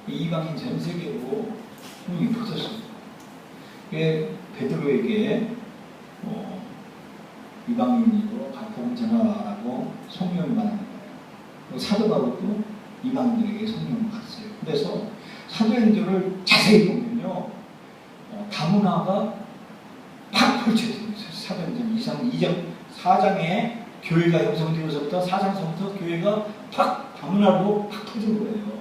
이방인 전 세계로 성령이 퍼졌습니다. 베드로에게 이방인으로 복음 전하라고 성령이 말하는 거예요. 사도 바울도 이방인들에게 성령을 갔어요. 그래서 사도행전을 자세히 보면요, 다문화가 팍 펼쳐지고 있어요. 사도행전 2장 4장에 교회가 형성되어서부터 4장서부터 교회가 팍 다문화로 팍 터진 거예요.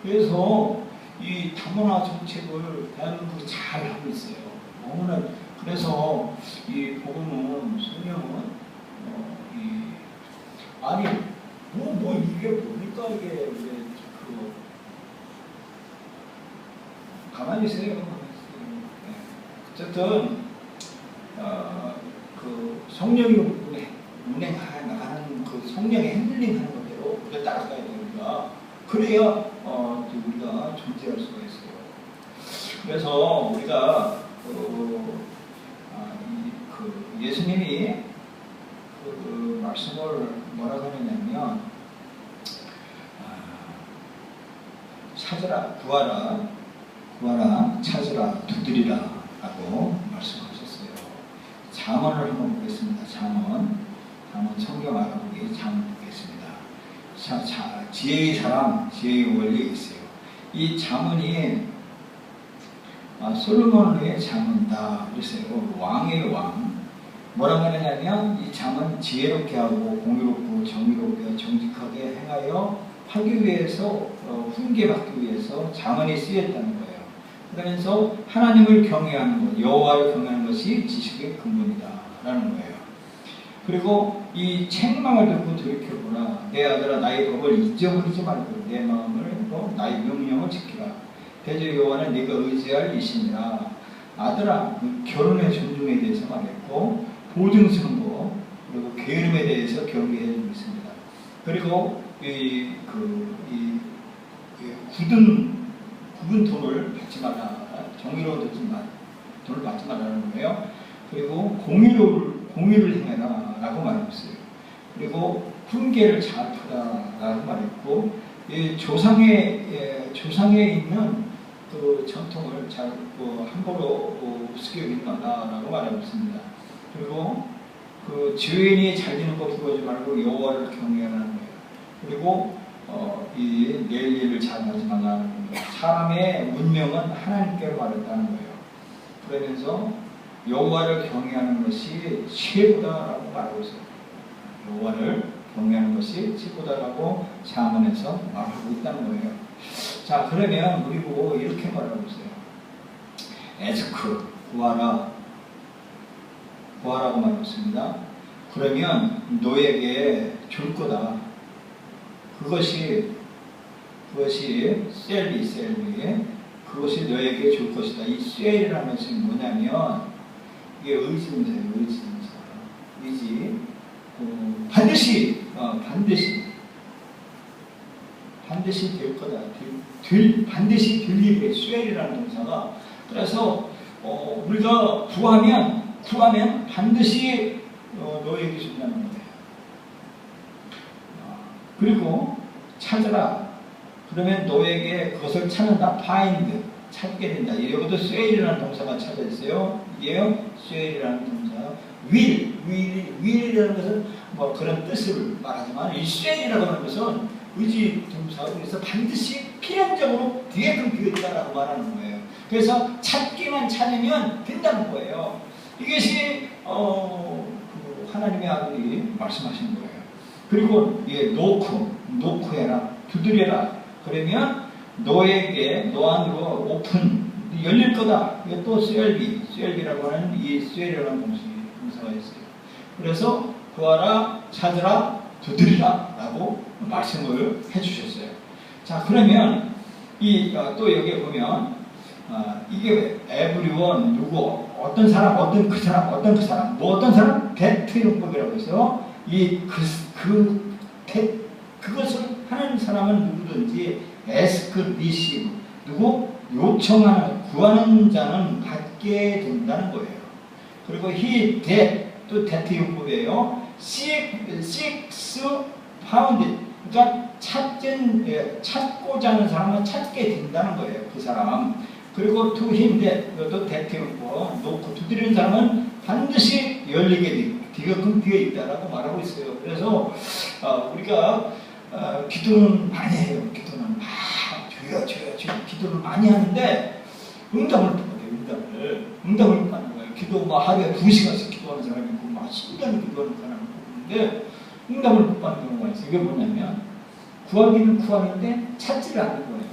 그래서 이 다문화 정책을 대한민국이 잘 하고 있어요. 너무나. 그래서 이 복음은, 성령은 아니 이게 뭡니까 이게 가만히 있어요. 어쨌든 그 성령이 운행하는 그 성령의 핸들링하는 것대로 우리가 따라가야 됩니다. 그래야 우리가 존재할 수가 있어요. 그래서 우리가 예수님이 그 말씀을 뭐라고 하느냐면 찾으라, 구하라, 찾으라, 두드리라 라고 말씀하셨어요. 잠언을 한번 보겠습니다. 잠언 성경 알아보기 잠언 보겠습니다. 지혜의 사람, 지혜의 원리 있어요. 이 잠언이 솔로몬의 잠언이다 그랬어요. 왕의 왕. 뭐라고 하느냐면 이 잠언 지혜롭게 하고 공유롭고 정의롭게 정직하게 행하여 하기 위해서 훈계받기 위해서 잠언이 쓰였다는 거예요. 그러면서 하나님을 경외하는 것, 여호와를 경외하는 것이 지식의 근본이다 라는 거예요. 그리고 이 책망을 듣고 돌이켜보라. 내 아들아, 나의 법을 잊어버리지 말고 내 마음을 나의 명령을 지키라. 대저 여호와는 네가 의지할 이신이라. 아들아, 결혼의 존중에 대해서 말했고 보증선거 그리고 게으름에 대해서 경계해 주고 있습니다. 그리고 굳은 돈을 받지 말라. 정의로운 돈을 받지 말라는 거예요. 그리고 공의를 행해라 라고 말했어요. 그리고 훈계를 잘 펴라 라고 말했고, 조상에 있는 그 전통을 잘 함부로 우습게 여기지 말라라고 말했습니다. 그리고 그 죄인이 잘 되는 거 부러지 말고 여호와를 경외하라는 거예요. 그리고 내 일을 잘 하지 말라는 거예요. 사람의 문명은 하나님께로 말했다는 거예요. 그러면서 여호와를 경외하는 것이 최고다라고 말하고 있어요. 여호와를 경외하는 것이 최고다라고 잠언에서 말하고 있다는 거예요. 자, 그러면 우리 보고 이렇게 말하고 있어요. 에스크, 구하라고 말했습니다. 그러면 너에게 줄 거다. 그것이 셀비, 그것이 너에게 줄 것이다. 이 셀이라는 것이 뭐냐면 이게 의지입니다. 의지. 반드시 될 거다. 반드시 될 일이에요. 셀이라는 동사가. 그래서 우리가 구하면 반드시 너에게 준다는 거예요. 그리고 찾으라. 그러면 너에게 그것을 찾는다. find, 찾게 된다. 이것도 쇠일이라는 동사가 찾아 있어요. 이게요, 쇠일이라는 동사. will이라는 것은 뭐 그런 뜻을 말하지만 이 쇠일이라고 하는 것은 의지 동사. 그래서 반드시 필연적으로 뒤에 끊기겠다라고 말하는 거예요. 그래서 찾기만 찾으면 된다는 거예요. 이것이 하나님의 아들이 말씀하신 거예요. 그리고 놓고 해라, 두드려라. 그러면 너 안으로 오픈, 열릴 거다. 이것도 쇠열비라고 하는 이 쇠열이라는 동사가 있어요. 그래서 구하라, 찾으라, 두드리라 라고 말씀을 해주셨어요. 자, 그러면 또 여기에 보면 이게 everyone, 누구, 어떤 사람, 어떤 그 사람, 어떤 사람, that 용법이라고 해서 그것을 하는 사람은 누구든지 ask, receive, 누구 요청하는, 구하는 자는 받게 된다는 거예요. 그리고 he, that, 또 that 용법이에요. seeks, found, 그러니까 찾고자 하는 사람은 찾게 된다는 거예요. 그 사람. 그리고 to him that, 이것도 대표고 놓고 두드리는 사람은 반드시 열리게 디귿금 뒤에 있다라고 말하고 있어요. 그래서 우리가 기도는 많이 해요. 기도는 주여 기도를 많이 하는데 응답을 못 받아요. 응답을 못 받는 거예요. 기도 하루에 2시간씩 기도하는 사람이 있고 10년을 기도하는 사람이 있는데 응답을 못 받는 경우가 있어요. 이게 뭐냐면 구하기는 구하는데 찾지를 않는 거예요.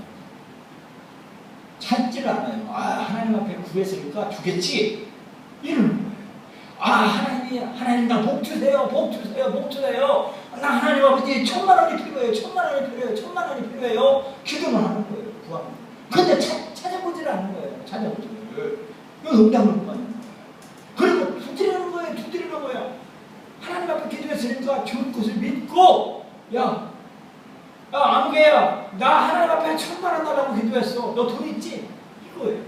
찾지를 않아요. 하나님 앞에 구했으니까 주겠지 이러는 거예요. 하나님 나 복 주세요. 나 하나님 아버지 1000만원이 필요해요. 1000만원이 필요해요. 기도만 하는 거예요. 구하는. 근데 찾아보지를 않는 거예요. 이거 응답을 못 받는 거예요. 그리고 두드리는 거예요. 하나님 앞에 기도했으니까 줄 것을 믿고 아무개야 나 하나님 앞에 1000만원 달라고 기도했어. 너 돈 있지? 이거예요.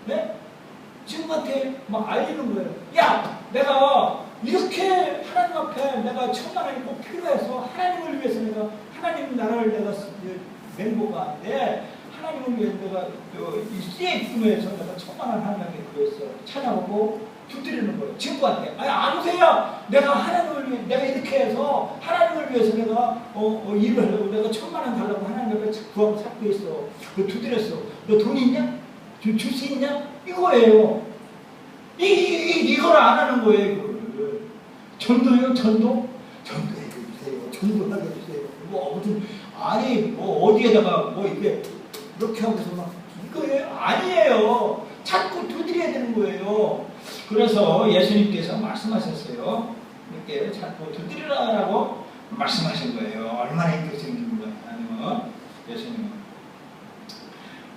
네? 친구한테 막 알리는 거예요. 내가 이렇게 하나님 앞에 내가 1000만원이 꼭 필요해서 하나님을 위해서 내가 하나님 나라를 내가 멤버가 안 돼. 하나님을 위해서 내가 이 수익금에서 내가 1000만원 하나님께 그랬어. 찾아보고 두드리는 거예요. 친구한테. 아무세요. 내가 하나님을 위해 내가 이렇게 해서 하나님을 위해서 내가 일을 하려고 내가 1000만원 달라고 하나님 앞에 구하고 찾고 있어. 너 두드렸어. 너 돈 있냐? 줄 수 있냐? 이거예요. 이걸 안 하는 거예요. 이거를. 전도요? 전도해 주세요. 전도하게 해주세요. 어디에다가 이렇게 하고서 막 이거예요? 아니에요. 찾고 두드려야 되는 거예요. 그래서 예수님께서 말씀하셨어요. 이렇게 찾고 두드리라라고 말씀하신 거예요. 얼마나 인격적인 거냐면 예수님은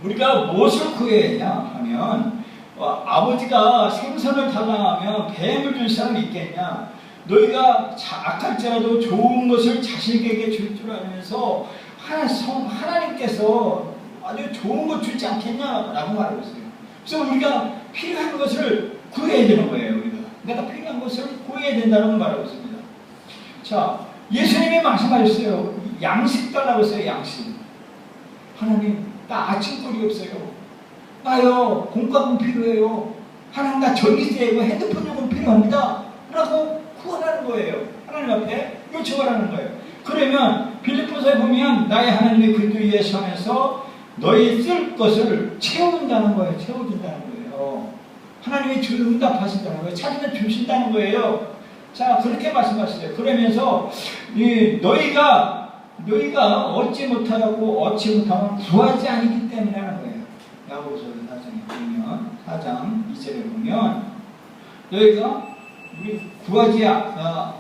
우리가 무엇을 구해야 하냐 하면 아버지가 생선을 타당하면 뱀을 줄 사람이 있겠냐. 너희가 악할지라도 좋은 것을 자식에게 줄 줄 알면서 하나님께서 아주 좋은 것 주지 않겠냐라고 말하고 있어요. 그래서 우리가 필요한 것을 구해야 되는 거예요. 내가 필요한 것을 구해야 된다는 말하고 있습니다. 자, 예수님이 말씀하셨어요. 양식 달라고 했어요. 양식. 하나님 나 아침거리 없어요. 나요 공과금 필요해요. 하나님 나 전기세고 핸드폰 요금 필요합니다. 라고 구하라는 거예요. 하나님 앞에 요청하라는 거예요. 그러면 빌립보서에 보면 나의 하나님의 그리스도 예수 안에서 너희 쓸 것을 채워준다는 거예요. 하나님이 응답하신다는 거예요. 찾으면 주신다는 거예요. 자, 그렇게 말씀하시죠. 그러면서 너희가 얻지 못하면 구하지 않기 때문에 하는 거예요. 야고보서 4장에 보면 4장 2절에 보면 너희가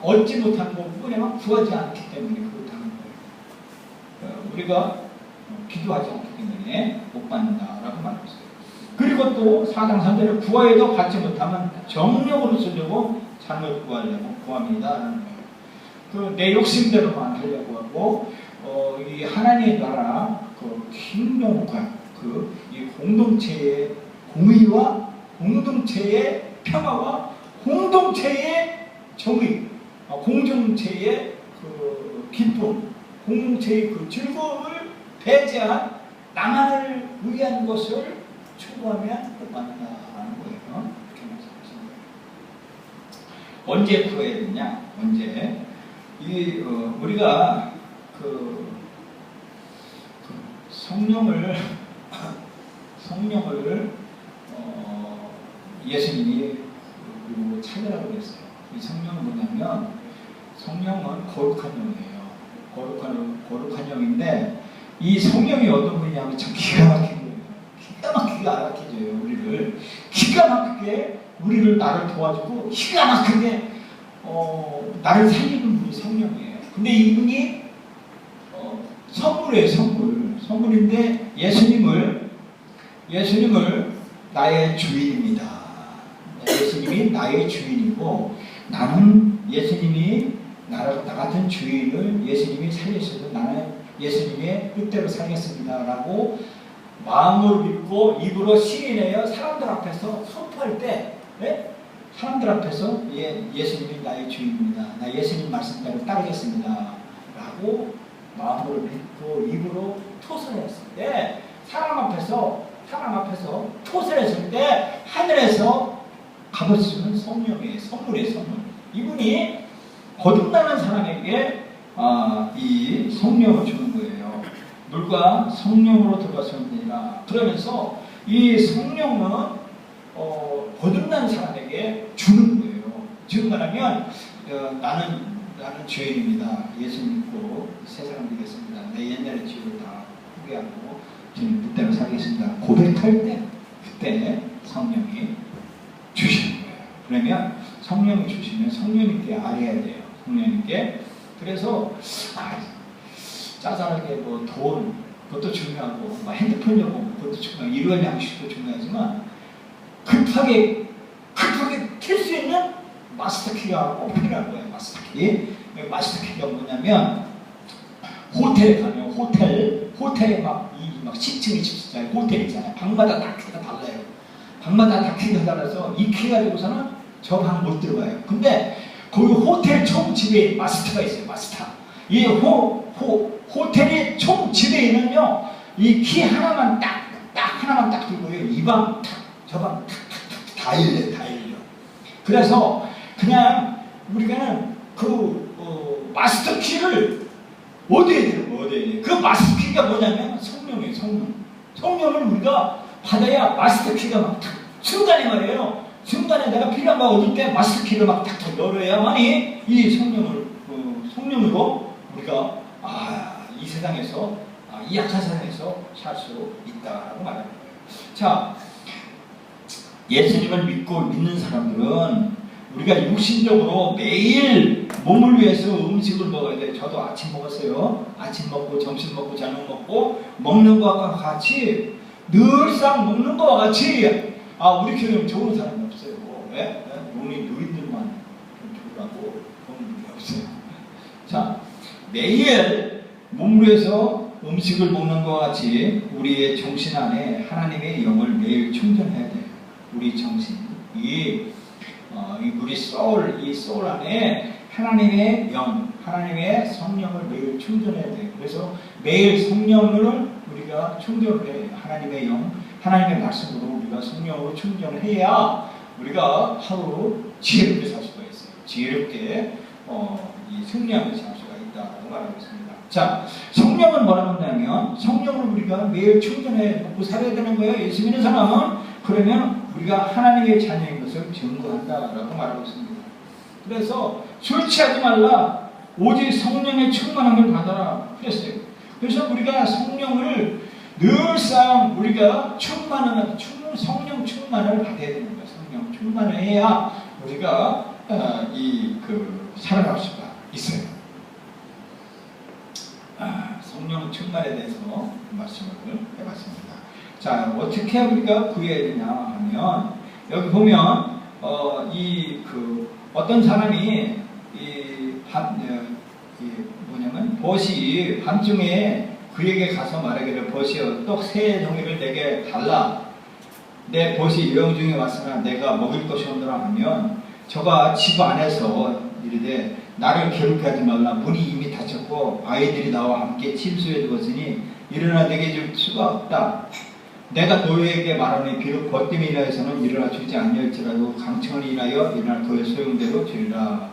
얻지 못하는 것뿐이면 구하지 않기 때문에 그렇다는 거예요. 우리가 기도하지 않기 때문에 못 받는다라고 말하고 있어요. 그리고 또 4장 3절에 구하여도 받지 못하면 정력으로 쓰려고 잘못 구하려고 구합니다라는 거예요. 내 욕심대로만 하려고 하고 이 하나님의 나라 그 킹덤과 이 공동체의 공의와 공동체의 평화와 공동체의 정의, 공동체의 그 기쁨, 공동체의 그 즐거움을 배제한 나만을 위한 것을 추구하면 못 받는다는 거예요. 이렇게 말씀하신 거예요. 언제 구해야 되냐? 언제? 우리가 성령을 예수님이 찾으라고 그랬어요. 이 성령은 뭐냐면 성령은 거룩한 영이에요. 거룩한 영인데 이 성령이 어떤 분이냐면 참 기가 막힌 거예요. 기가 막히게 알아켜줘요. 우리를 기가 막히게 나를 도와주고 기가 막히게 나를 살리는 분이 성령이에요. 근데 이분이 선물이에요. 선물인데 예수님을 나의 주인입니다. 예수님이 나의 주인이고 나는 예수님이 나 같은 주인을 예수님이 살리셔도 나는 예수님의 뜻대로 살겠습니다 라고 마음으로 믿고 입으로 시인해요. 사람들 앞에서 선포할 때 사람들 앞에서 예수님이 나의 주인입니다. 나 예수님 말씀대로 따르겠습니다 라고 하고 마음으로 믿고 입으로 토설했을 때 사람 앞에서 토설했을 때 하늘에서 값어치는 성령의 선물이에요. 선물. 이분이 거듭나는 사람에게 이 성령을 주는 거예요. 물과 성령으로 들어갔습니다. 그러면서 이 성령은 거듭난 사람에게 주는 거예요. 지금 말하면 나는 죄인입니다. 예수 믿고 새 사람 되겠습니다. 내 옛날의 죄를 다 포기하고 저는 그때로 살겠습니다. 고백할 때 그때 성령이 주시는 거예요. 그러면 성령이 주시면 성령님께 알아야 돼요. 성령님께. 그래서 짜잘하게 뭐 돈 그것도 중요하고 핸드폰 요금 그것도 중요하고 일원 양식도 중요하지만 급하게 킬 수 있는 마스터키가 꼭 필요한 거예요. 마스터키가 뭐냐면 호텔에 가면 호텔에 막 10층, 20층짜리 호텔 있잖아요. 방마다 다 키가 달라요. 방마다 다 키가 달라서 이 키가 되고서는 저 방 못 들어가요. 근데 거기 호텔 총 지배인 마스터가 있어요. 마스터. 이 호텔의 총 지배인은요, 이 키 하나만 딱 하나만 딱 들고요. 이 방 탁, 저 방 탁 다 일려. 그래서 그냥 우리가는 그 마스터 키를 얻어야 돼요. 그 마스터 키가 뭐냐면 성령이에요. 성령을 우리가 받아야 마스터 키가 막 탁, 순간에 말이에요. 순간에 내가 필요한 거 얻을 때 마스터 키를 막 탁 열어야만이 이 성령으로 우리가 이 세상에서 이 약한 세상에서 살 수 있다라고 말하는 거예요. 자, 예수님을 믿는 사람들은 우리가 육신적으로 매일 몸을 위해서 음식을 먹어야 돼요. 저도 아침 먹었어요. 아침 먹고 점심 먹고 저녁 먹고 먹는 것과 같이 늘상 먹는 것과 같이 우리 교회는 좋은 사람이 없어요. 왜? 우리 노인들만 좋으라고 그런 게 없어요. 자, 매일 몸을 위해서 음식을 먹는 것과 같이 우리의 정신 안에 하나님의 영을 매일 충전해야 돼요. 우리 정신, 우리 소울 안에 하나님의 영, 하나님의 성령을 매일 충전해야 돼요. 그래서 매일 성령을 우리가 충전을 해요. 하나님의 영, 하나님의 말씀으로 우리가 성령으로 충전을 해야 우리가 하루 지혜롭게 살 수가 있어요. 지혜롭게 승리하면서 살 수가 있다고 말하고 있습니다. 자, 성령은 뭐라고 한다면 성령을 우리가 매일 충전해 놓고 살아야 되는 거예요. 예수 믿는 사람은 그러면 우리가 하나님의 자녀인 것을 증거한다라고 말하고 있습니다. 그래서 술 취하지 말라. 오직 성령의 충만함을 받아라. 그랬어요. 그래서 우리가 성령을 늘상 우리가 성령 충만을 받아야 되는 거예요. 성령 충만을 해야 우리가 살아갈 수가 있어요. 성령 충만에 대해서 말씀을 해봤습니다. 자, 어떻게 우리가 구해야 되냐 하면 여기 보면 어떤 사람이 보시 밤중에 그에게 가서 말하기를 보시어 떡 3덩이를 내게 달라. 내 보시 여행 중에 왔으나 내가 먹을 것이 없노라 하면 저가 집 안에서 이르되 나를 괴롭게 하지 말라. 문이 이미 닫혔고 아이들이 나와 함께 침수해 두었으니 일어나 내게 줄 수가 없다. 내가 너희에게 말하니 비록 벗김이 인하여서는 일어나 주지 아니할지라도 강청을 인하여 일어날 그의 소용대로 주리라.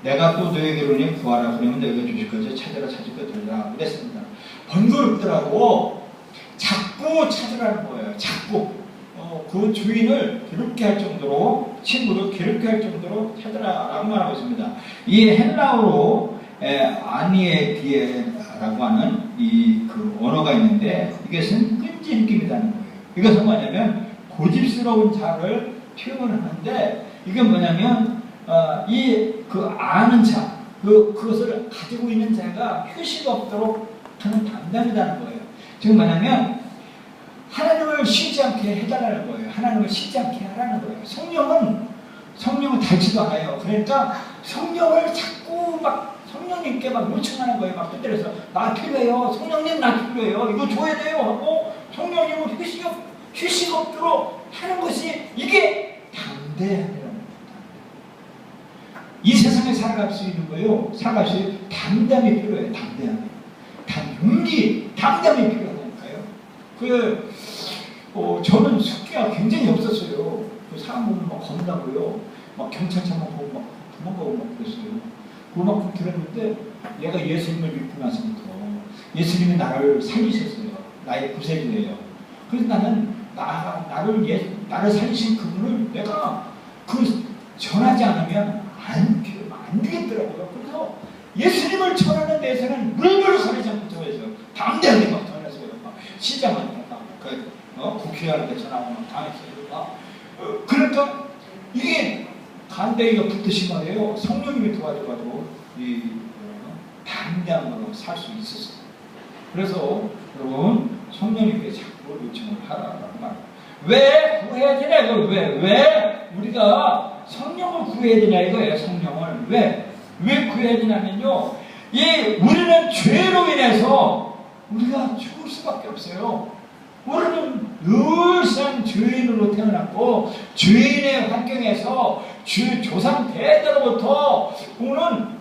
내가 또 너희에게로니 구하라. 그러면 너희가 주실 것을 찾으라. 찾을 것 들으라. 그랬습니다. 번거롭더라고. 자꾸 찾으라는 거예요. 자꾸 그 주인을 괴롭게 할 정도로, 친구를 괴롭게 할 정도로 찾으라라고 말하고 있습니다. 이 헬라어로 아니에디에라고 하는 그 언어가 있는데 이것은 끈질 느낌이라는 거예요. 이것은 뭐냐면 고집스러운 자를 표현을 하는데 이건 뭐냐면 아는 자, 그것을 가지고 있는 자가 휴식 없도록 하는 담당이라는 거예요. 지금 뭐냐면 하나님을 쉬지 않게 해달라는 거예요. 하나님을 쉬지 않게 하라는 거예요. 성령은 닳지도 않아요. 그러니까 성령을 자꾸 성령님께 요청하는 거예요. 뜻대로서 나 필요해요. 성령님 나 필요해요. 이거 줘야 돼요. 하고 성령님을 휴식 없도록 하는 것이 이게 담대함이라는 겁니다. 이 세상에 살아갈 수 있는 거예요. 살아갈 수 있는 담담이 필요해요. 용기, 담담이 필요하다니까요. 저는 숙기가 굉장히 없었어요. 사람 보면 막 겁나고요. 막 경찰차만 보고 막 도망가고 막 그랬어요. 그만큼 들었는데 얘가 예수님을 믿고 나서부터 예수님이 나를 살리셨어요. 나의 구세주예요. 그래서 나는 나를 살리신 그분을 내가 전하지 않으면 안 되겠더라고요. 그래서 예수님을 전하는 데에서는 물불을 서리지 않고 전해서요. 담대하게 막 전해서요. 막 시장한테 국회의원한테 전하고 막 당했어요. 그러니까 이게 간대기가 붙듯이 말이에요. 성령님이 도와줘가지고 담대함으로 살 수 있었어요. 그래서 여러분 성령님께 자꾸 요청을 하라라는 말. 왜 구해야 되냐 이거 왜 우리가 성령을 구해야 되냐 이거예요. 성령을 왜 구해야 되냐면요. 우리는 죄로 인해서 우리가 죽을 수밖에 없어요. 우리는 늘상 죄인으로 태어났고 죄인의 환경에서 조상 대대로부터 오는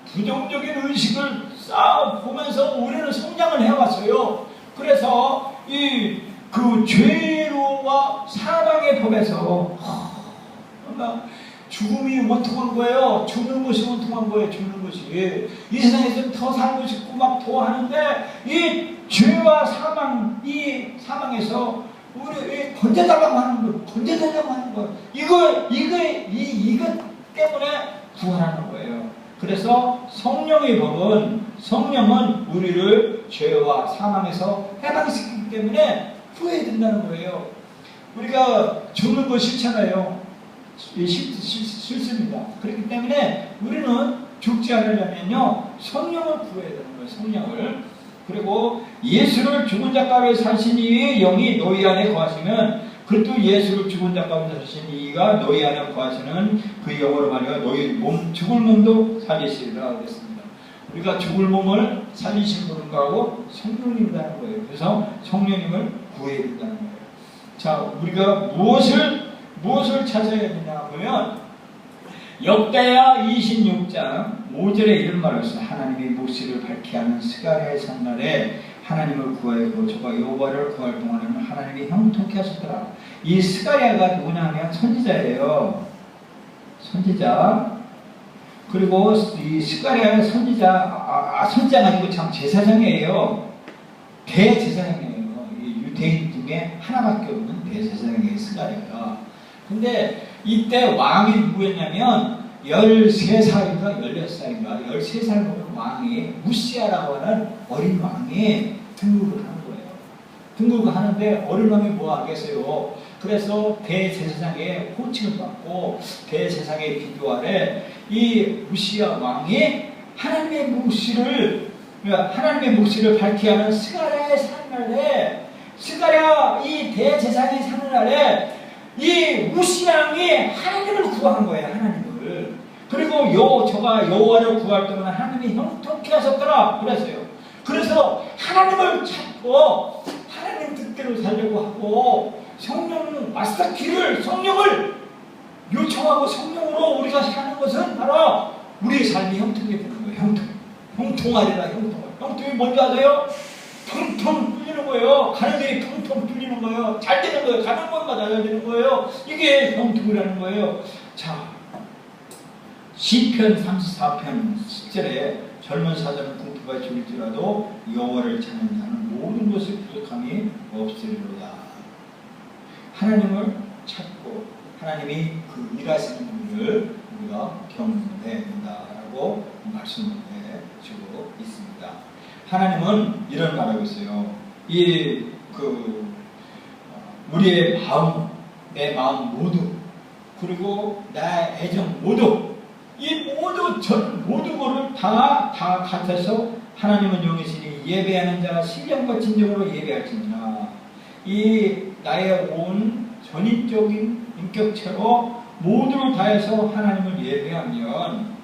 부정적인 의식을 쌓아보면서 우리는 성장을 해왔어요. 그래서 그 죄로와 사망의 법에서 죽음이 원통한 거예요. 죽는 것이 원통한 거예요. 죽는 것이. 이 세상에서는 더 살고 싶고 막 더 하는데 이 죄와 사망에서 우리 건져달라고 하는 거예요. 이것 때문에 구하라는 거예요. 그래서 성령은 우리를 죄와 사망에서 해방시키기 때문에 구해야 된다는 거예요. 우리가 죽는 거 싫잖아요. 싫습니다. 그렇기 때문에 우리는 죽지 않으려면요 성령을 구해야 되는 거예요. 성령을. 그리고 예수를 죽은 자 가운데 사신 이의 영이 너희 안에 거하시면 그것도 예수를 죽은 자 가운데 사신 이가 너희 안에 거하시는 그 영으로 말이야 너희 죽을 몸도 살리시리라 그랬습니다. 우리가 죽을 몸을 살리신 분과고 성령님이라는 거예요. 그래서 성령님을 구해야 된다는 거예요. 자, 우리가 무엇을 찾아야 되냐 보면 역대하 26장 5절에 이런 말을 했어요. 하나님의 묵시를 밝게 하는 스가랴의 산날에 하나님을 구하였고 저가 여호와를 구할 동안에는 하나님이 형통케 하셨더라. 이 스가랴가 누구냐 하면 선지자예요. 선지자. 그리고 이 스가랴의 선지자가 아니고 참 제사장이에요. 대제사장이에요. 유대인 중에 하나밖에 없는 대제사장의 스가랴가. 근데 이때 왕이 누구였냐면 13살인가 16살인가 13살 먹은 왕이 무시아라고 하는 어린 왕이 등극을 하는 거예요. 등극을 하는데 어린 왕이 뭐 하겠어요. 그래서 대제사장의 호칭을 받고 대제사장의 비교 아래 이 무시아 왕이 하나님의 묵시를 밝게 하는 스가랴의 사는 날에 스가랴 이 대제사장이 사는 날에 이 무시양이 하나님을 구한 거예요. 하나님을. 그리고 저가 여호와를 구할 때는 하나님이 형통케 하셨더라 그랬어요. 그래서 하나님을 찾고 하나님 뜻대로 살려고 하고 성령을 요청하고 성령으로 우리가 사는 것은 바로 우리의 삶이 형통이 되는 거예요. 형통하리라. 형통이 뭔지 아세요? 텅텅 뚫리는 거예요. 가는 길이 텅텅 뚫리는 거예요. 잘 되는 거예요. 가는 곳마다 잘 되는 거예요. 이게 형통이라는 거예요. 자, 시편 34편 10절에 젊은 사자는 궁핍가 줄일지라도 여호와를 찾는 자는 모든 것을 부족함이 없으리로다. 하나님을 찾고 하나님이 그 일하시는 분을 우리가 경험해야 된다라고 말씀을 해주고 있습니다. 하나님은 이런 말하고 있어요. 우리의 마음, 내 마음 모두, 그리고 나의 애정 모두, 이 모든 거를 다 같아서 하나님은 영이시니 예배하는 자가 신령과 진정으로 예배할지니라. 이 나의 온 전인적인 인격체로 모두를 다해서 하나님을 예배하면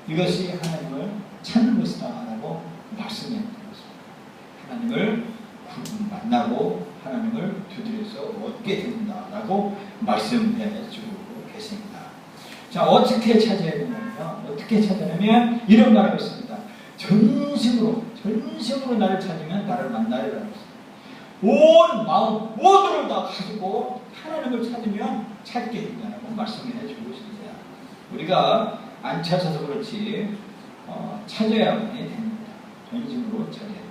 이것이 하나님을 찾는 것이다 라고 말씀해 드렸습니다. 하나님을 만나고 하나님을 두드려서 얻게 된다라고 말씀해 주고 계십니다. 자, 어떻게 찾아야 되냐면 이런 말을 했습니다. 전심으로 나를 찾으면 나를 만나리라고 했어요. 온 마음 모두를 다 가지고 하나님을 찾으면 찾게 된다고 말씀해 주고 있습니다. 우리가 안 찾아서 그렇지 찾아야만이 됩니다. 전심으로 찾아야 됩니다.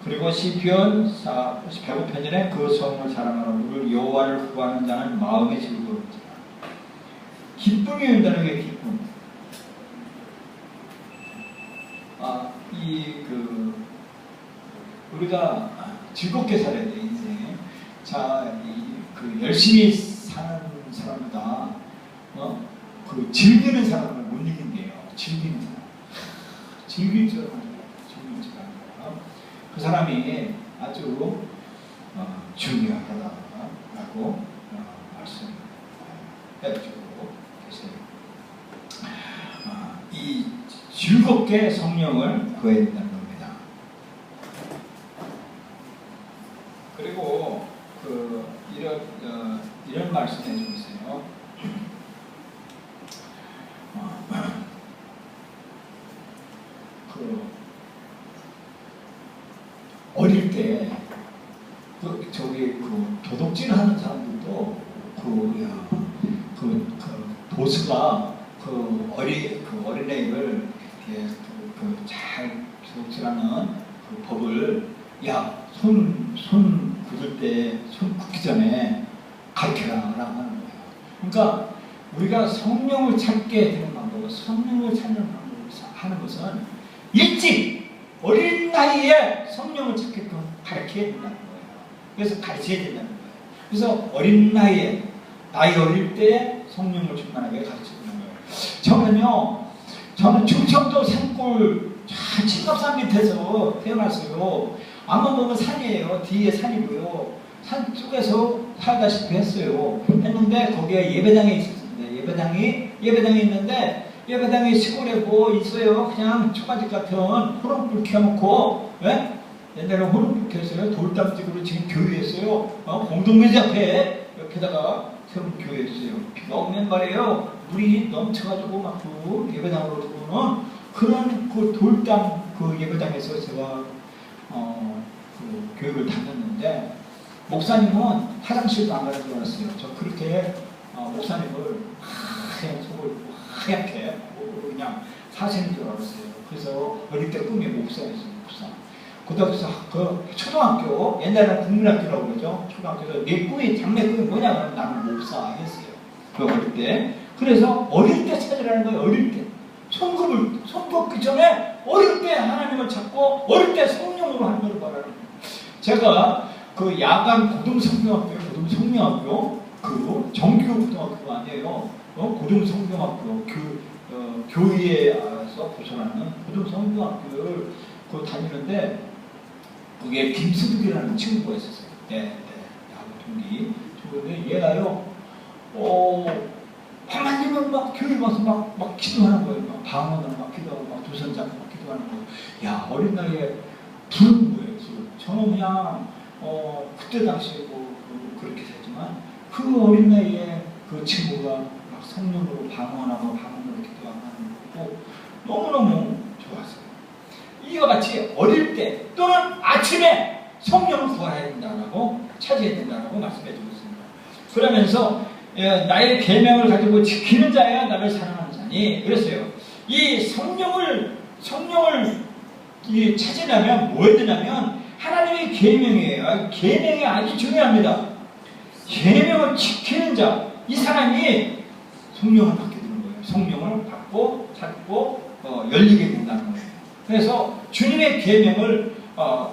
그리고 시편 105편전에 그 성을 사랑하는 우리를 여호와를 구하는 자는 마음의 즐거움이지라. 기쁨이 온다는 게 기쁨. 우리가 즐겁게 살아야 돼, 인생에. 자, 열심히 사는 사람보다, 즐기는 사람을 못 이긴대요. 즐기는 사람. 즐길 줄 알아요. 즐길 줄 알아요. 그 사람이 아주, 중요하다라고 말씀해주고 계세요. 이 즐겁게 성령을 구해야 된다는 겁니다. 그리고 이런 말씀 해주고 있어요. 어릴 때 도둑질 하는 사람들도 보스가 어린애를 이렇게 잘 도둑질하는 법을 손 굳을 때 손 굳기 전에 가르쳐라라고 하는 거예요. 그러니까 우리가 성령을 찾게 되는 방법은 성령을 찾는 방법을 하는 것은 일찍 어린 나이에 성령을 찾게끔 가르쳐야 된다는 거예요. 그래서 가르쳐야 된다는 거예요. 그래서 어린 나이에 나이 어릴 때 성령을 충만하게 가르쳐주는 거예요. 저는 충청도 산골 칠갑산 밑에서 태어났어요. 앞만 보면 산이에요. 뒤에 산이고요. 산 속에서 살다시피 했는데 거기에 예배당에 있었습니다. 예배당에 있는데 예배당에 시골에 뭐 있어요. 그냥 초가집 같은 호롱불 켜놓고, 옛날에 호롱불 켰어요. 돌담집으로 지금 교회였어요. 공동묘지 앞에 옆에다가 세운 교회였어요. 비가 오면 말이에요. 물이 넘쳐가지고 막 예배당으로 들어오는 그런 돌담 예배당에서 제가 교육을 다녔는데 목사님은 화장실도 안 가는 줄 알았어요. 저 그렇게 목사님을 하얀 속을 입고 하얗게 그냥 사시는 줄 알았어요. 그래서 어릴 때 꿈이 목사였어요. 목사. 초등학교, 옛날에는 국민학교라고 그러죠. 초등학교에서 내 꿈이, 장래 꿈이 뭐냐 그러면 나는 목사 했어요. 어릴 때. 그래서 어릴 때 찾으라는 거예요. 어릴 때. 손 뻗기 전에 어릴 때 하나님을 찾고 어릴 때 성령으로 하는 걸 말하는 거예요. 제가 야간 고등성경학교 정규 고등학교가 아니에요. 고등성경학교 교회에서 벗어나는 고등성경학교를 다니는데 거기에 김수득이라는 친구가 있었어요. 야구 동기. 근데 얘가요, 하나님은 막 교회 와서 막 기도하는 거예요. 막 방언을 막 기도하고 막 도선 잡고 막 기도하는 거예요. 야, 어린 나이에 부른 거예요. 저는 그냥 그때 당시에 그렇게 됐지만 그 어린 나이에 그 친구가 막 성령으로 방언하고 방언으로 기도하는 거고 너무너무 좋았어요. 이와 같이 어릴 때 또는 아침에 성령을 구해야 된다고 찾아야 된다고 말씀해 주고 있습니다. 그러면서 나의 계명을 가지고 지키는 자야 나를 사랑하는 자니 그랬어요. 이 성령을 찾으려면 뭐 해야 되냐면 하나님의 계명이에요. 계명이 아주 중요합니다. 계명을 지키는 자, 이 사람이 성령을 받게 되는 거예요. 성령을 받고 찾고 열리게 된다는 거예요. 그래서 주님의 계명을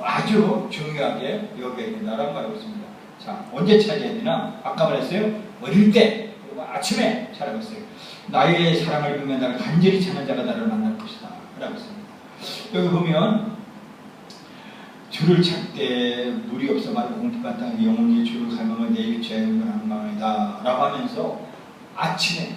아주 중요하게 여겨야 된다라고 말하고 있습니다. 자, 언제 찾아야 되나? 아까 말했어요. 어릴 때, 그리고 아침에 찾아고 있어요. 나의 사랑을 입으면 나를 간절히 찾는 자가 나를 만날 것이다. 라고 했습니다. 여기 보면 주를 찾되 물이 없어 마르고 공기가 땅에 영원히 주를 갈망을 내 입에 한방이다 라고 하면서 아침에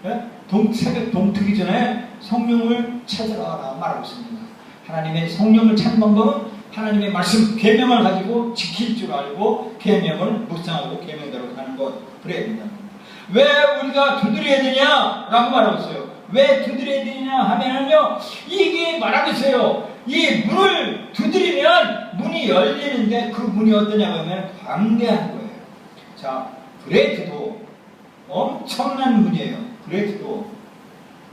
새벽 동트기 전에 성령을 찾으라 말하고 있습니다. 하나님의 성령을 찾는 방법은 하나님의 말씀 계명을 가지고 지킬 줄 알고 계명을 묵상하고 계명대로 하는 것, 그래야 된다는 겁니다. 왜 우리가 두드려야 되냐 라고 말하고 있어요. 왜 두드려야 되냐 하면요, 이게 말하고 있어요. 이 문을 두드리면 문이 열리는데 그 문이 어떠냐고 하면 광대한 거예요. 자, 그레이트도 엄청난 문이에요.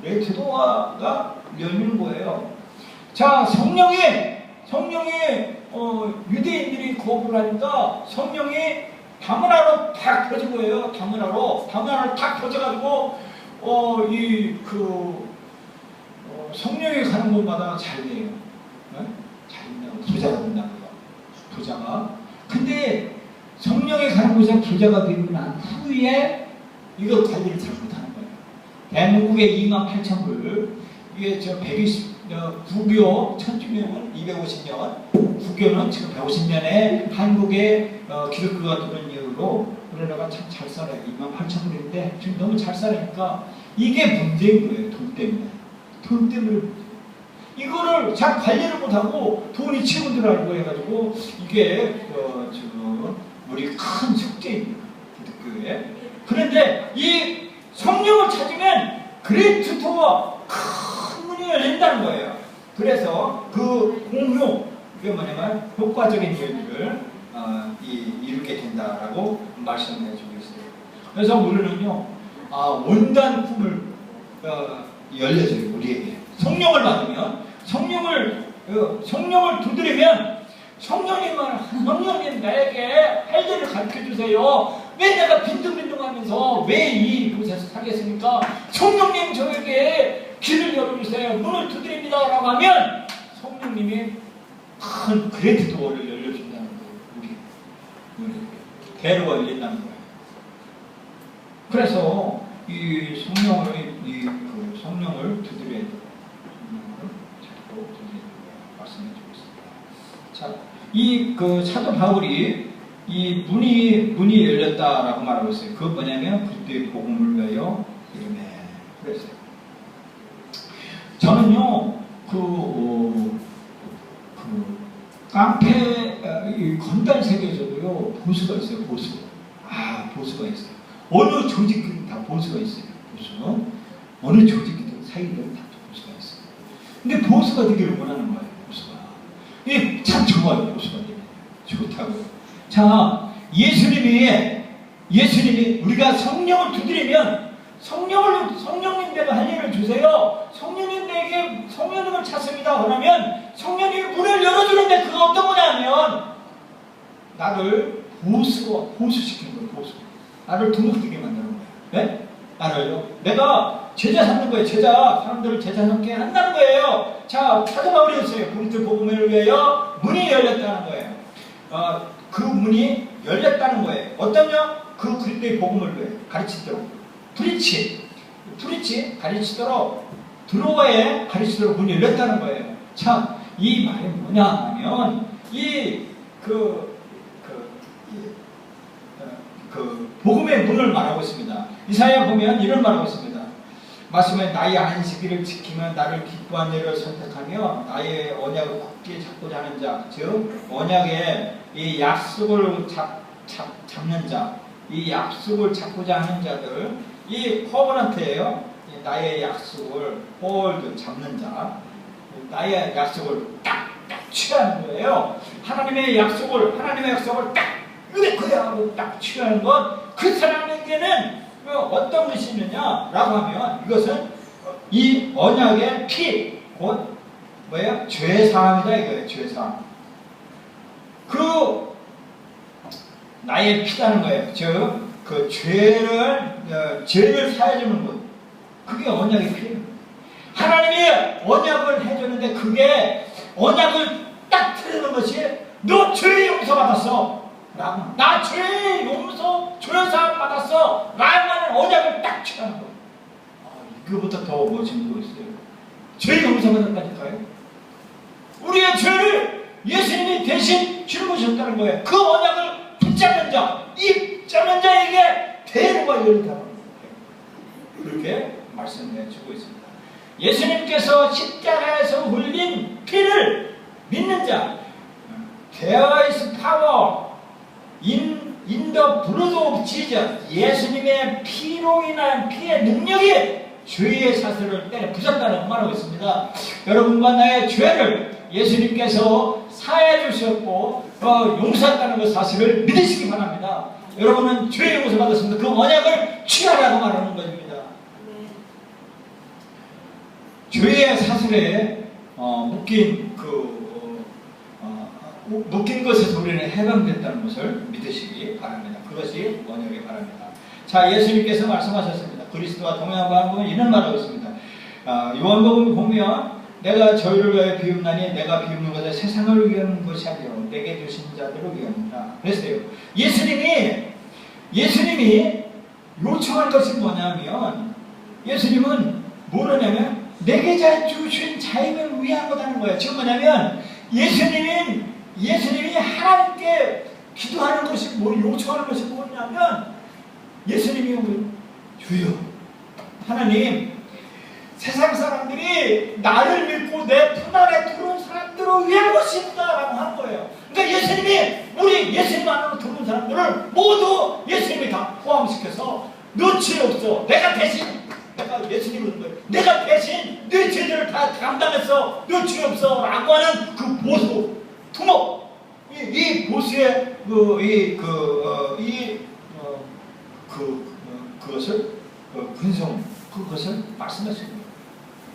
그레이트도가 열리는 거예요. 자, 성령이 유대인들이 거부를 하니까 성령이 다문화로 탁 터진 거예요. 다문화로 탁 터져가지고 성령이 가는 곳마다 잘 돼요. 잘 된다고, 부자가 된다고요. 부자가. 근데 성령이 가는 곳에 부자가 되고 난 후에 이거 관리를 잘 못하는 거예요. 대한민국에 28,000불, 이게 저 120, 구교 1000주년은 250년, 구교는 지금 150년에 한국에 기독교가 들어온 이후로 우리나라가 참 잘 살아요. 28,000불인데 지금 너무 잘 살아니까 이게 문제인 거예요. 돈 때문에. 이거를 잘 관리를 못하고 돈이 치고 들어가고 해가지고 이게 지금 우리 큰 숙제입니다. 기독교에. 그런데 이 성령을 찾으면 그레이트도어가 큰 문이 열린다는 거예요. 그래서 그 공효, 이게 뭐냐면 효과적인 일들을 이루게 된다라고 말씀해 주고 있어요. 그래서 우리는요, 원단 꿈을 열려줘요. 우리에게 성령을 받으면, 성령을 두드리면 성령님 나에게 할 일을 가르쳐 주세요. 왜 내가 빈둥빈둥하면서 왜 이곳에서 살겠습니까? 성령님 저에게 길을 열어주세요. 문을 두드립니다. 라고 하면 성령님이 큰 그레이트 도어를 열려준다는 거예요. 우리 대로가 열린다는 거예요. 그래서 이 성령을 두드려야 돼요. 말씀해주고 있습니다. 자, 사도 바울이 이 문이 열렸다라고 말하고 있어요. 그건 뭐냐면 그리스도의 복음을 위하여 이름에 그랬어요. 저는요 깡패 건달 세계에서도요 보수가 있어요. 보수가 있어요. 어느 조직이든 다 보수가 있어요. 어느 조직이든 사이들은 다 보수가 있어요. 근데 보수가 되기를 원하는 거예요. 이게 참 좋아요. 보수가 되면 좋다고요. 자, 예수님이 우리가 성령을 두드리면 성령님 내가 할 일을 주세요. 성령님 내게 성령님을 찾습니다. 그러면 성령님이 문을 열어주는데 그거 어떤 거냐면 나를 보수시키는 거예요. 나를 두목되게 만드는 거예요. 네? 나를요. 내가 제자 삼는 거예요. 사람들을 제자 삼게 한다는 거예요. 자, 사도 바울이었어요. 그리스도 복음을 위하여 문이 열렸다는 거예요. 그 문이 열렸다는 거예요. 어떠냐? 그 그리스도의 복음을 위해 가르치도록 프리치 가르치도록 드로아에 가르치도록 문이 열렸다는 거예요. 참, 이 말이 뭐냐 하면 복음의 문을 말하고 있습니다. 이사야 보면 이런 말하고 있습니다. 말씀에 나의 안식일을 지키며 나를 기뻐한 일을 선택하며 나의 언약을 굳게 잡고자 하는 자, 즉 언약의 이 약속을 잡는 자, 이 약속을 잡고자 하는 자들, 이 커버넌트예요. 나의 약속을 잡는 자, 나의 약속을 딱 취하는 거예요. 하나님의 약속을 딱 그야 하고 딱 취하는 것, 그 사람에게는 어떤 것이 있느냐라고 하면 이것은 이 언약의 피, 곧 뭐예요? 죄사함이다 이거예요. 죄사함. 나의 피라는 거예요. 즉, 그 죄를 사해주는 것. 그게 언약의 피예요. 하나님이 언약을 해주는데 그게 언약을 딱 틀는 것이 너 죄 용서 받았어. 나 죄 용서 죄사함 받았어. 라는 언약을 딱 취하는 거예요. 이거보다 더 멋진 거 있어요. 죄 용서 받았다니까요. 우리의 죄를 예수님이 대신 짊어지셨다는 거예요. 그 언약을 붙잡는 자에게 대로가 열린다는 거예요. 그렇게 말씀해 주고 있습니다. 예수님께서 십자가에서 흘린 피를 믿는 자, There is power in the blood of Jesus. 예수님의 피로 인한 피의 능력이 죄의 사슬을 때려 부쉈다는 말하고 있습니다. 여러분과 나의 죄를 예수님께서 사해 주셨고 용서했다는 그 사실을 믿으시기 바랍니다. 여러분은 죄의 용서 받았습니다. 그 언약을 취하라고 말하는 것입니다. 죄의 사슬에 묶인 것에서 우리는 해방됐다는 것을 믿으시기 바랍니다. 그것이 언약이 바랍니다. 자, 예수님께서 말씀하셨습니다. 그리스도와 동행하는 보면 이런 말하고 있습니다. 요한복음 보면 내가 저희를 위하여 비움나니 내가 비움는 것은 세상을 위한 것이 아니라 내게 주신 자들을 위함이라 그랬어요. 예수님이 요청한 것이 뭐냐면 예수님은 뭐냐면 내게 주신 자임을 위한 거라는 거예요. 지금 뭐냐면 예수님이 하나님께 기도하는 것이 요청하는 것이 뭐냐면 예수님이 주여 하나님 세상 사람들이 나를 믿고 내 품 안에 들어온 사람들을 위한 것입니다라고 한 거예요. 그러니까 예수님 안으로 들어온 사람들을 모두 예수님이 다 포함시켜서 너 죄 없어. 내가 예수님을 그런 거예요. 내가 대신 네 죄들을 다 감당했어. 너 죄 없어. 라고 하는 그 보수, 두목. 이 보수의 그것을 말씀하시는 거예요.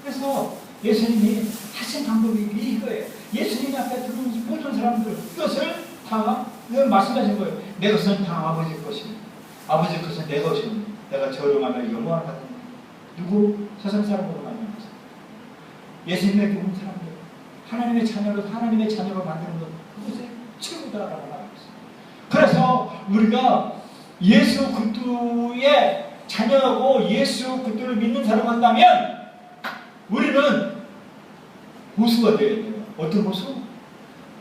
그래서 예수님이 하신 방법이 이거예요. 예수님 앞에 들어온 모든 사람들 이것을 다 말씀하신 거예요. 내 것은 다 아버지 것입니다. 아버지 것은 내 것입니다. 내가 저렴하면 영원을 받는 거예요. 누구? 세상 사람으로 만드는 것입니다. 예수님에게 온 사람들, 하나님의 자녀로 만드는 것, 그것이 최고다라고 말하고 있습니다. 그래서 우리가 예수 그리스도의 자녀하고 예수 그리스도를 믿는 사람 한다면 우리는 보수가 되어야 돼요. 어떤 보수?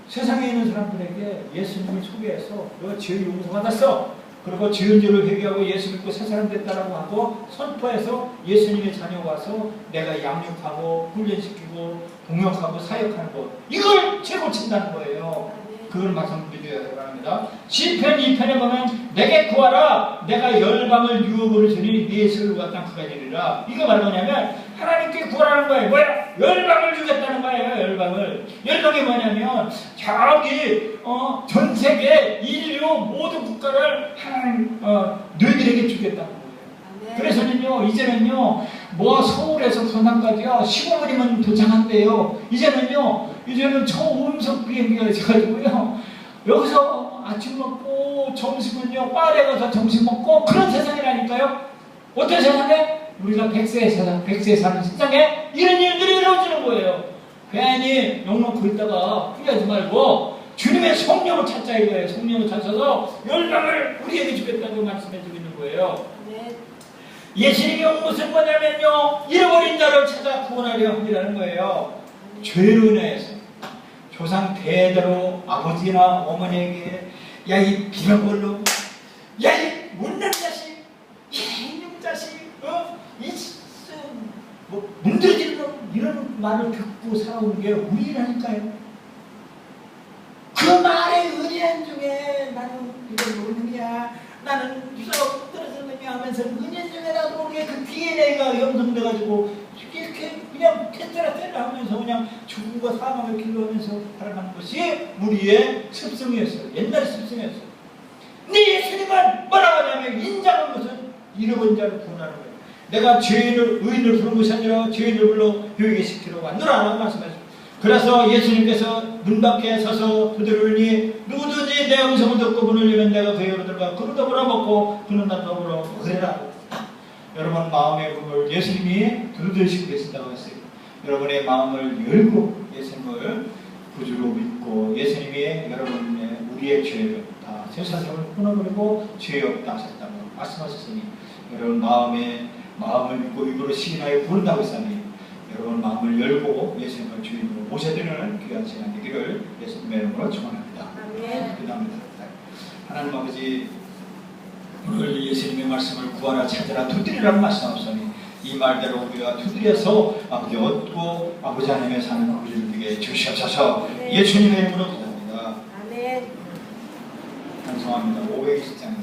세상에 있는 사람들에게 예수님을 소개해서 너가 죄 용서받았어. 그리고 죄인들을 회개하고 예수 믿고 새 사람 됐다라고 하고 선포해서 예수님의 자녀가 와서 내가 양육하고 훈련시키고 동역하고 사역하는 것, 이걸 최고 친다는 거예요. 그걸 말씀드려야 합니다. 시편 2편에 보면 내게 구하라 내가 열방을 유업으로 주니 네 설교가 땅크가 되리라. 이거 말은 뭐냐면 하나님께 구하라는 거예요. 뭐야? 열방을 주겠다는 거예요. 열방이 뭐냐면 저기 전 세계 인류 모든 국가를 하나님 너희들에게 주겠다는 거예요. 그래서는요 이제는요 서울에서 서남까지요 15분이면 도착한대요. 이제는 초음속 비행기가 있어가지고요 여기서 아침 먹고 점심은요 바에 가서 점심 먹고 그런 세상이라니까요. 어떤 세상에? 우리가 100세 사는 세상에 이런 일들이 이루어지는 거예요. 괜히 욕놓고 있다가 후회하지 말고 주님의 성령을 찾자 이거예요. 성령을 찾아서 열방을 우리에게 주겠다고 말씀해주고 있는 거예요. 네. 예수님이 온 것은 뭐냐면요 잃어버린 자를 찾아 구원하려 함이라는 거예요. 죄로 인해서 조상 대대로 아버지나 어머니에게 야 이 비방걸로 야 이 못난 자식 야 이놈 자식 문드러지는 놈 이런 말을 듣고 살아오는 게 우리라니까요. 그 말의 은연 중에 나는 이걸 모르는 놈이야 나는 유서 떨어지는 놈이야 하면서 은연 중에 나도 모르게 그 DNA가 형성돼가지고 이렇게 그냥 테트라 하면서 그냥 죽음과 사망을 길러하면서 살아가는 것이 우리의 습성이었어요. 옛날의 습성이었어요. 근데 예수님은 뭐라고 하냐면 인자는 것은 잃어버린 자를 구원하는 거예요. 내가 의인을 부른 것이 아니라 죄인을 불러 교회에 시키러 왔노라라고 말씀하셨어요. 그래서 예수님께서 문 밖에 서서 두드리니 누구든지 내 음성을 듣고 문을 열면 내가 그에게로 들어가 그는 더불어 먹고 그는 나 더불어 그래라. 여러분 마음의 문을 예수님이 두드리시고 계신다고 했어요. 여러분의 마음을 열고 예수님을 구주로 믿고 예수님이 여러분의 우리의 죄를 다 세상을 끊어버리고 죄 없다 하셨다고 말씀하셨으니 여러분 마음을 믿고 입으로 시인하여 부른다고 했으니 여러분 마음을 열고 예수님을 주인으로 모셔드리는 귀한 시간 되기를 예수님의 이름으로 축원합니다. 기도합니다. 하나님 아버지 오늘 예수님의 말씀을 구하라 찾으라 두드리라고 말씀하셨으니 이 말대로 우리가 두드려서 아버지 얻고 아버지 하나님의 사는 우리를 되게 주시옵소서. 예수님의 이름으로 기도합니다. 감사합니다. 520장